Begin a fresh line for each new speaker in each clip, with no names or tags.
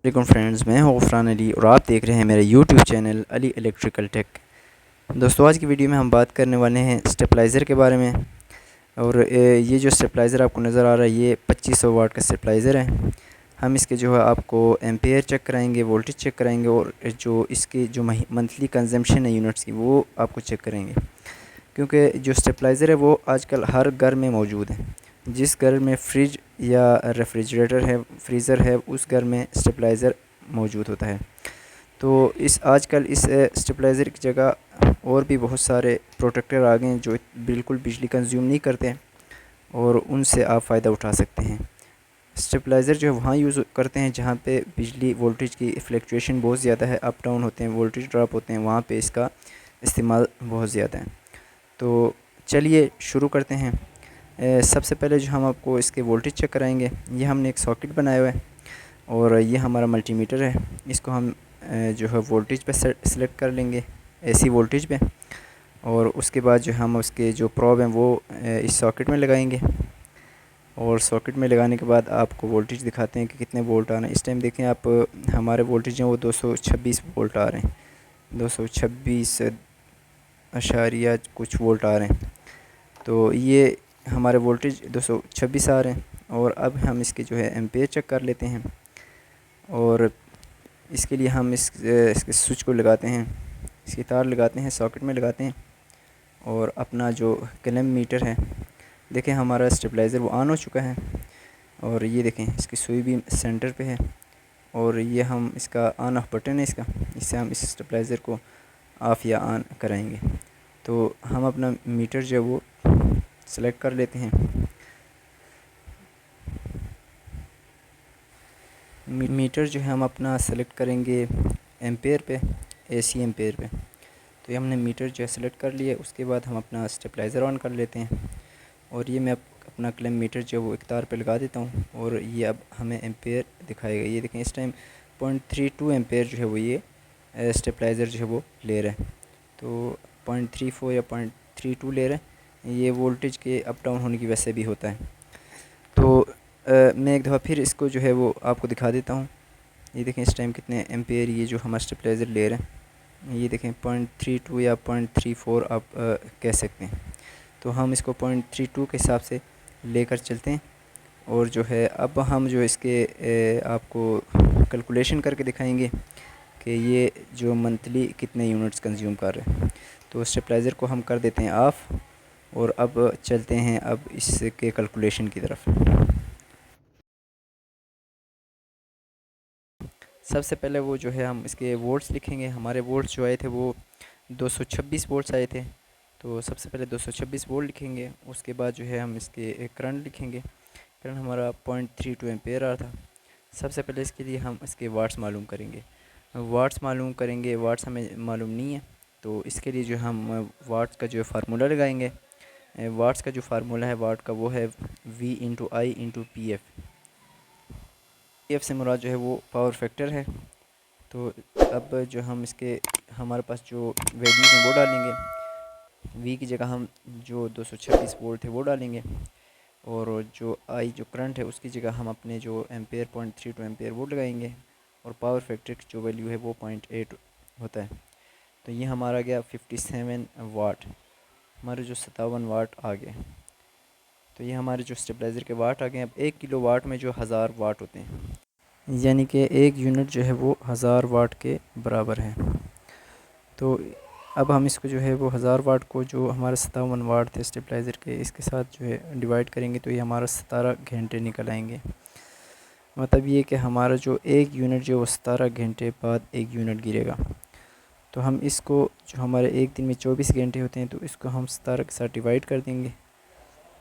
वालेकुम फ्रेंड्स, मैं हूँ गफरान अली और आप देख रहे हैं मेरा YouTube channel Ali Electrical Tech. दोस्तों, आज की वीडियो में हम बात करने वाले हैं स्टेबलाइज़र के बारे में। और ये जो स्टेबलाइज़र आपको नज़र आ रहा है, ये 2500 वाट का स्टेबलाइज़र है। हम इसके जो है आपको एम्पेयर चेक कराएंगे, वोल्टेज चेक कराएंगे और जो इसकी जो मंथली कंजम्पशन है यूनिट्स की, वो आपको चेक करेंगे। क्योंकि जो स्टेबलाइज़र है वो आजकल हर घर में मौजूद है। जिस घर में फ्रिज या रेफ्रिजरेटर है, फ्रीज़र है, उस घर में स्टेबलाइज़र मौजूद होता है। तो इस आजकल इस स्टेबलाइज़र की जगह और भी बहुत सारे प्रोटेक्टर आ गए हैं जो बिल्कुल बिजली कंज्यूम नहीं करते और उनसे आप फ़ायदा उठा सकते हैं। स्टेबलाइज़र जो है वहाँ यूज़ करते हैं जहाँ पे बिजली वोल्टेज की फ्लक्चुएशन बहुत ज़्यादा है, अप डाउन होते हैं, वोल्टेज ड्रॉप होते हैं, वहाँ पे इसका इस्तेमाल बहुत ज़्यादा है। तो चलिए शुरू करते हैं। सबसे पहले जो हम आपको इसके वोल्टेज चेक कराएंगे, ये हमने एक सॉकेट बनाया हुआ है और ये हमारा मल्टीमीटर है। इसको हम जो है वोल्टेज पे सेलेक्ट कर लेंगे, एसी वोल्टेज पे। और उसके बाद जो हम उसके जो प्रोब हैं वो इस सॉकेट में लगाएंगे। और सॉकेट में लगाने के बाद आपको वोल्टेज दिखाते हैं कि कितने वोल्ट आ रहे हैं। इस टाइम देखें आप, हमारे वोल्टेज हैं वो 226 वोल्ट आ रहे हैं, 226 अशारिया कुछ वोल्ट आ रहे हैं। तो ये हमारे वोल्टेज 226 आ रहे हैं। और अब हम इसके जो है एम्पेयर चेक कर लेते हैं। और इसके लिए हम इसके स्विच को लगाते हैं, इसकी तार लगाते हैं, सॉकेट में लगाते हैं। और अपना जो कलम मीटर है, देखें हमारा स्टेबलाइज़र वो ऑन हो चुका है। और ये देखें इसकी सुई भी सेंटर पे है। और ये हम इसका ऑन ऑफ बटन है इसका, इससे हम इस स्टेबलाइज़र को ऑफ़ या ऑन कराएंगे। तो हम अपना मीटर जो है वो सेलेक्ट कर लेते हैं। मीटर जो है हम अपना सेलेक्ट करेंगे एम्पेयर पे, एसी एम्पेयर पे। तो ये हमने मीटर जो है सेलेक्ट कर लिया। उसके बाद हम अपना स्टेबलाइज़र ऑन कर लेते हैं। और ये मैं अपना क्लैम मीटर जो है वो एक तार पे लगा देता हूँ और ये अब हमें एम्पेयर दिखाएगा। ये देखें इस टाइम 0.32 एम्पेयर जो है वो ये स्टेबलाइज़र जो है वो ले रहा है। तो 0.34 या 0.32 ले रहा है। ये वोल्टेज के अप डाउन होने की वजह से भी होता है। तो मैं एक दफ़ा फिर इसको जो है वो आपको दिखा देता हूँ। ये देखें इस टाइम कितने एम्पेयर ये जो हमारा स्टेबलाइज़र ले रहे हैं। ये देखें 0.32 या 0.34 आप कह सकते हैं। तो हम इसको 0.32 के हिसाब से लेकर चलते हैं। और जो है अब हम जो इसके आपको कैलकुलेशन करके दिखाएंगे कि ये जो मंथली कितने यूनिट्स कंज्यूम कर रहे हैं। तो स्टेबलाइज़र को हम कर देते हैं ऑफ़ और अब चलते हैं अब इसके कैलकुलेशन की तरफ। सबसे पहले वो जो है हम इसके वोल्ट्स लिखेंगे। हमारे वोल्ट्स जो आए थे वो 226 वोल्ट्स आए थे। तो सबसे पहले 226 वोल्ट लिखेंगे। उसके बाद जो है हम इसके करंट लिखेंगे। करंट हमारा 0.32 एम्पेयर आ रहा था। सबसे पहले इसके लिए हम इसके वाट्स मालूम करेंगे। वाट्स हमें मालूम नहीं है, तो इसके लिए जो हम वाट्स का जो फार्मूला लगाएंगे। वाट्स का जो फार्मूला है वाट का वो है V/I/PF। PF से मुराद जो है वो पावर फैक्टर है। तो अब जो हम इसके हमारे पास जो वैल्यूज़ हैं वो डालेंगे। V की जगह हम जो 226 वोल्ट है वो डालेंगे। और जो आई जो करंट है उसकी जगह हम अपने जो एम्पेयर 0.32 एम्पेयर वो लगाएंगे। और पावर फैक्टर की जो वैल्यू है वो 0.8 होता है। तो ये हमारा गया 57 वाट, हमारे जो 57 वाट आ गए। तो ये हमारे जो स्टेबलाइज़र के वाट आ गए। अब 1 किलो वाट में जो 1000 वाट होते हैं, यानी कि एक यूनिट जो है वो 1000 वाट के बराबर है। तो अब हम इसको जो है वो 1000 वाट को जो हमारे 57 वाट थे स्टेबलाइज़र के, इसके साथ जो है डिवाइड करेंगे तो ये हमारा 17 घंटे निकल आएंगे। मतलब ये कि हमारा जो एक यूनिट जो 17 घंटे बाद एक यूनिट गिरेगा। तो हम इसको जो हमारे एक दिन में 24 घंटे होते हैं, तो इसको हम 17 के साथ डिवाइड कर देंगे।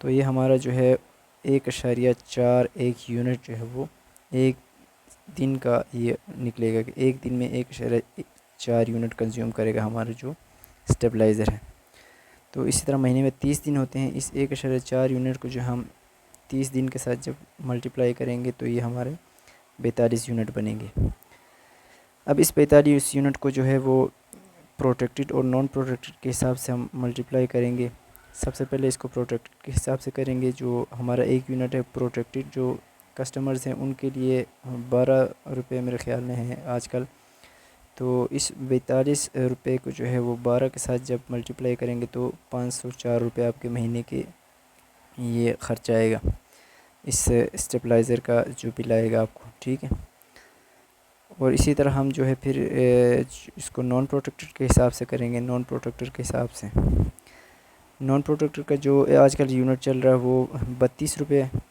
तो ये हमारा जो है 1.4 एक यूनिट जो है वो एक दिन का ये निकलेगा कि एक दिन में 1.4 यूनिट कंज्यूम करेगा हमारा जो स्टेबलाइज़र है। तो इसी तरह महीने में 30 दिन होते हैं। इस 1.4 यूनिट को जो हम 30 दिन के साथ जब मल्टीप्लाई करेंगे तो ये हमारे 42 यूनिट बनेंगे। अब इस 42 यूनिट को जो है वो प्रोटेक्टेड और नॉन प्रोटेक्टेड के हिसाब से हम मल्टीप्लाई करेंगे। सबसे पहले इसको प्रोटेक्टेड के हिसाब से करेंगे। जो हमारा एक यूनिट है प्रोटेक्टेड, जो कस्टमर्स हैं उनके लिए 12 रुपये मेरे ख़्याल में है आजकल। तो इस 42 रुपये को जो है वो 12 के साथ जब मल्टीप्लाई करेंगे तो 504 रुपये आपके महीने के ये ख़र्च आएगा इस स्टेबलाइज़र का जो बिल आएगा आपको, ठीक है। और इसी तरह हम जो है फिर इसको नॉन प्रोटेक्टर के हिसाब से करेंगे। नॉन प्रोटेक्टर के हिसाब से नॉन प्रोटेक्टर का जो आजकल यूनिट चल रहा है वो 32 रुपये है।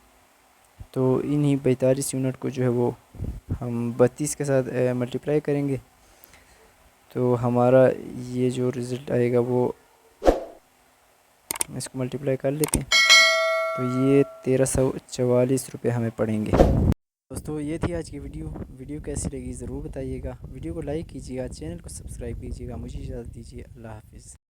तो इन्हीं 42 यूनिट को जो है वो हम 32 के साथ मल्टीप्लाई करेंगे तो हमारा ये जो रिज़ल्ट आएगा वो इसको मल्टीप्लाई कर लेते हैं तो ये 1344 रुपये हमें पड़ेंगे। दोस्तों ये थी आज की वीडियो कैसी लगी ज़रूर बताइएगा। वीडियो को लाइक कीजिएगा, चैनल को सब्सक्राइब कीजिएगा। मुझे इजाज़त दीजिए, अल्लाह हाफ़िज़।